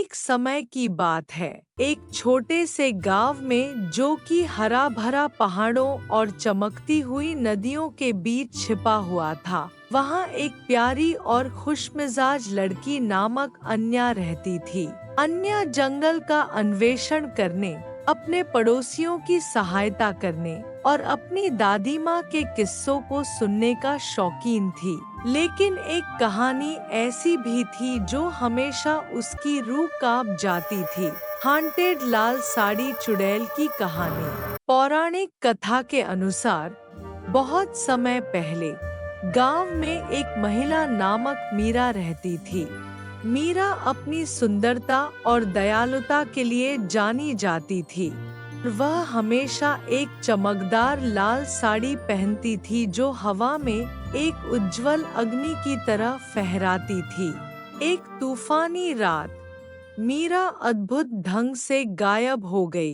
एक समय की बात है, एक छोटे से गांव में जो कि हरा भरा पहाड़ों और चमकती हुई नदियों के बीच छिपा हुआ था। वहाँ एक प्यारी और खुशमिजाज लड़की नामक अन्या रहती थी। अन्या जंगल का अन्वेषण करने, अपने पड़ोसियों की सहायता करने और अपनी दादी माँ के किस्सों को सुनने का शौकीन थी। लेकिन एक कहानी ऐसी भी थी जो हमेशा उसकी रूह कांप जाती थी। हांटेड लाल साड़ी चुड़ैल की कहानी। पौराणिक कथा के अनुसार बहुत समय पहले गांव में एक महिला नामक मीरा रहती थी। मीरा अपनी सुंदरता और दयालुता के लिए जानी जाती थी। वह हमेशा एक चमकदार लाल साड़ी पहनती थी जो हवा में एक उज्जवल अग्नि की तरह फहराती थी। एक तूफानी रात मीरा अद्भुत ढंग से गायब हो गई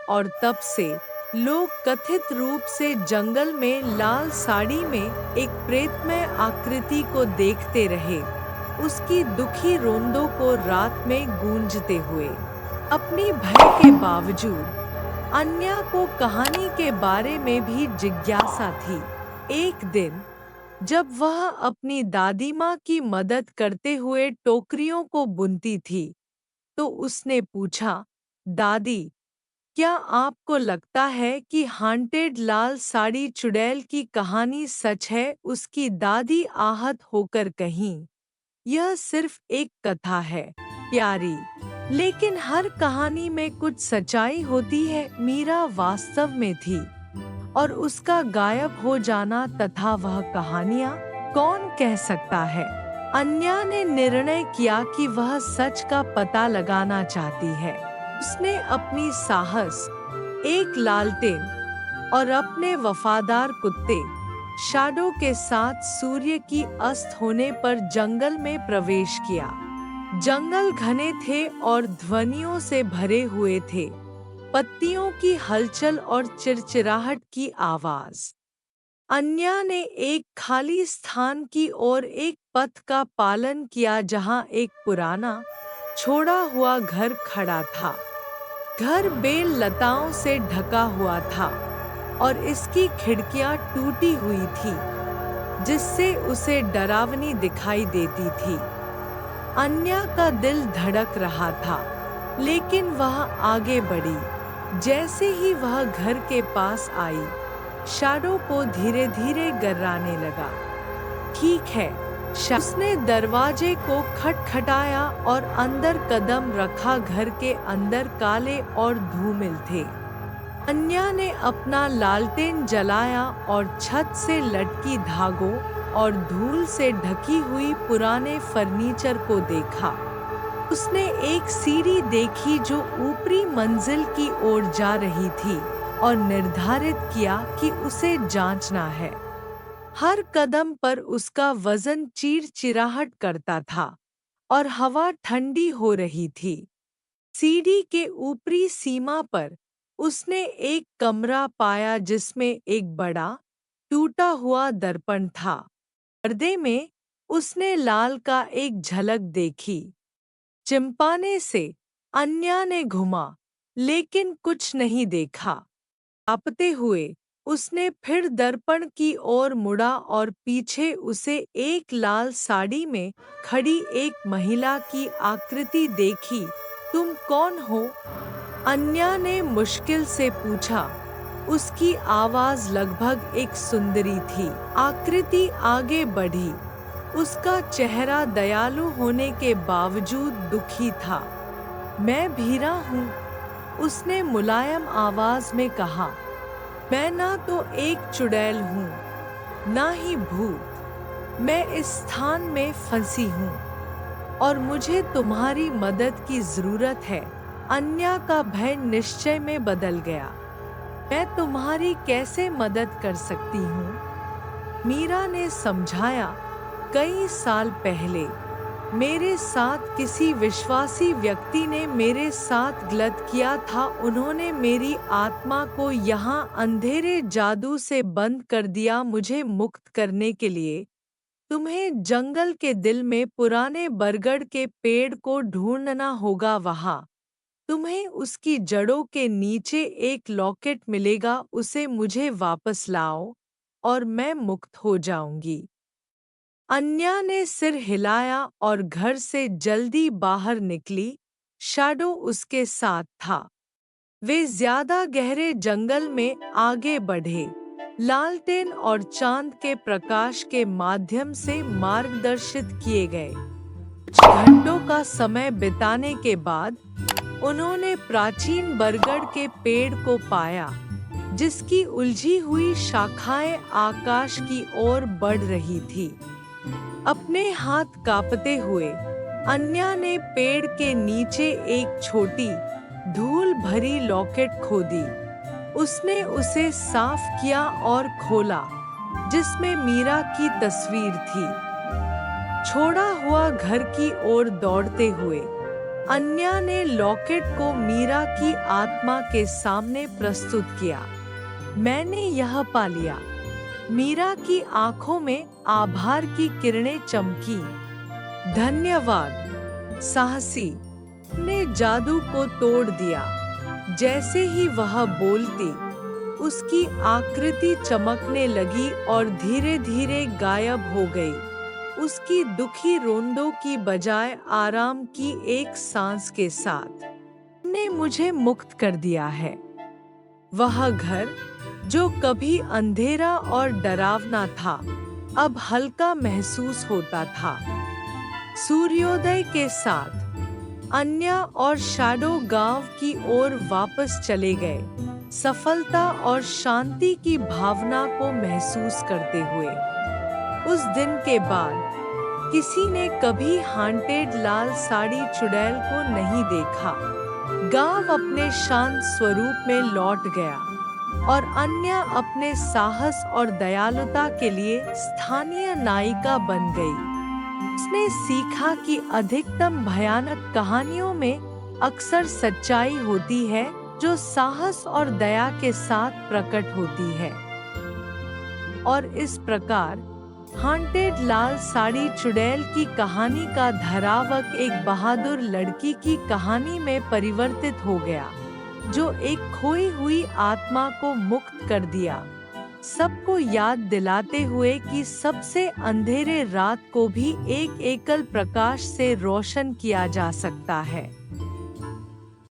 और तब से लोग कथित रूप से जंगल में लाल साड़ी में एक प्रेतमय आकृति को देखते रहे, उसकी दुखी रोंदों को रात में गूंजते हुए। अपनी भय के बावजूद अन्या को कहानी के बारे में भी जिज्ञासा थी। एक दिन जब वह अपनी दादी माँ की मदद करते हुए टोकरियों को बुनती थी, तो उसने पूछा, दादी, क्या आपको लगता है कि हांटेड लाल साड़ी चुड़ैल की कहानी सच है? उसकी दादी आहत होकर कहीं, यह सिर्फ एक कथा है प्यारी, लेकिन हर कहानी में कुछ सच्चाई होती है। मीरा वास्तव में थी और उसका गायब हो जाना तथा वह कहानियाँ कौन कह सकता है। अन्या ने निर्णय किया कि वह सच का पता लगाना चाहती है। उसने अपनी साहस, एक लालटेन और अपने वफादार कुत्ते शैडो के साथ सूर्य की अस्त होने पर जंगल में प्रवेश किया। जंगल घने थे और ध्वनियों से भरे हुए थे, पत्तियों की हलचल और चिरचिराहट की आवाज। अन्या ने एक खाली स्थान की ओर एक पथ का पालन किया जहां एक पुराना, छोड़ा हुआ घर खड़ा था। घर बेल लताओं से ढका हुआ था और इसकी खिड़कियां टूटी हुई थी, जिससे उसे डरावनी दिखाई देती थी। अन्या का दिल धड़क रहा था, लेकिन वह आगे बढ़ी। जैसे ही वह घर के पास आई, शैडो को धीरे धीरे गर्राने लगा। ठीक है, उसने दरवाजे को खटखटाया और अंदर कदम रखा। घर के अंदर काले और धूमिल थे। अन्या ने अपना लालटेन जलाया और छत से लटकी धागों और धूल से ढकी हुई पुराने फर्नीचर को देखा। उसने एक सीढ़ी देखी जो ऊपरी मंजिल की ओर जा रही थी और निर्धारित किया कि उसे जांचना है। हर कदम पर उसका वजन चीरचिराहट करता था और हवा ठंडी हो रही थी। सीढ़ी के ऊपरी सीमा पर उसने एक कमरा पाया जिसमें एक बड़ा, टूटा हुआ दर्पण था। पर्दे में उसने लाल का एक झलक देखी। चिंपाने से अन्या ने घुमा, लेकिन कुछ नहीं देखा। कांपते हुए उसने फिर दर्पण की ओर मुड़ा और पीछे उसे एक लाल साड़ी में खड़ी एक महिला की आकृति देखी। तुम कौन हो? अन्या ने मुश्किल से पूछा। उसकी आवाज लगभग एक सुंदरी थी। आकृति आगे बढ़ी। उसका चेहरा दयालु होने के बावजूद दुखी था। मैं भीरा हूँ, उसने मुलायम आवाज में कहा। मैं ना तो एक चुड़ैल हूँ, ना ही भूत। मैं इस स्थान में फंसी हूँ और मुझे तुम्हारी मदद की जरूरत है। अन्या का भय निश्चय में बदल गया। मैं तुम्हारी कैसे मदद कर सकती हूँ? मीरा ने समझाया, कई साल पहले मेरे साथ किसी विश्वासी व्यक्ति ने मेरे साथ गलत किया था। उन्होंने मेरी आत्मा को यहाँ अंधेरे जादू से बंद कर दिया। मुझे मुक्त करने के लिए तुम्हें जंगल के दिल में पुराने बरगद के पेड़ को ढूंढना होगा। वहाँ तुम्हें उसकी जड़ों के नीचे एक लॉकेट मिलेगा। उसे मुझे वापस लाओ और मैं मुक्त हो जाऊंगी। अन्या ने सिर हिलाया और घर से जल्दी बाहर निकली। शैडो उसके साथ था। वे ज्यादा गहरे जंगल में आगे बढ़े, लालटेन और चांद के प्रकाश के माध्यम से मार्गदर्शित किए गए। कुछ घंटों का समय बिताने के बाद उन्होंने प्राचीन बरगद के पेड़ को पाया, जिसकी उलझी हुई शाखाएं आकाश की ओर बढ़ रही थी। अपने हाथ कांपते हुए अन्या ने पेड़ के नीचे एक छोटी धूल भरी लॉकेट खोदी। उसने उसे साफ किया और खोला, जिसमें मीरा की तस्वीर थी। छोड़ा हुआ घर की ओर दौड़ते हुए अन्या ने लॉकेट को मीरा की आत्मा के सामने प्रस्तुत किया। मैंने यह पा लिया। मीरा की आंखों में आभार की किरणें चमकी। धन्यवाद साहसी ने जादू को तोड़ दिया। जैसे ही वह बोलती, उसकी आकृति चमकने लगी और धीरे धीरे गायब हो गई। उसकी दुखी रोंदों की बजाय आराम की एक सांस के साथ ने मुझे मुक्त कर दिया है। वह घर जो कभी अंधेरा और डरावना था, अब हल्का महसूस होता था। सूर्योदय के साथ अन्या और शैडो गांव की ओर वापस चले गए, सफलता और शांति की भावना को महसूस करते हुए। उस दिन के बाद किसी ने कभी हांटेड लाल साड़ी चुड़ैल को नहीं देखा। गांव अपने शांत स्वरूप में लौट गया और अन्या अपने साहस और दयालुता के लिए स्थानीय नायिका बन गई। उसने सीखा कि अधिकतम भयानक कहानियों में अक्सर सच्चाई होती है, जो साहस और दया के साथ प्रकट होती है। और इस प्रकार हांटेड लाल साड़ी चुड़ैल की कहानी का धारावाहिक एक बहादुर लड़की की कहानी में परिवर्तित हो गया, जो एक खोई हुई आत्मा को मुक्त कर दिया, सबको याद दिलाते हुए कि सबसे अंधेरे रात को भी एक एकल प्रकाश से रोशन किया जा सकता है।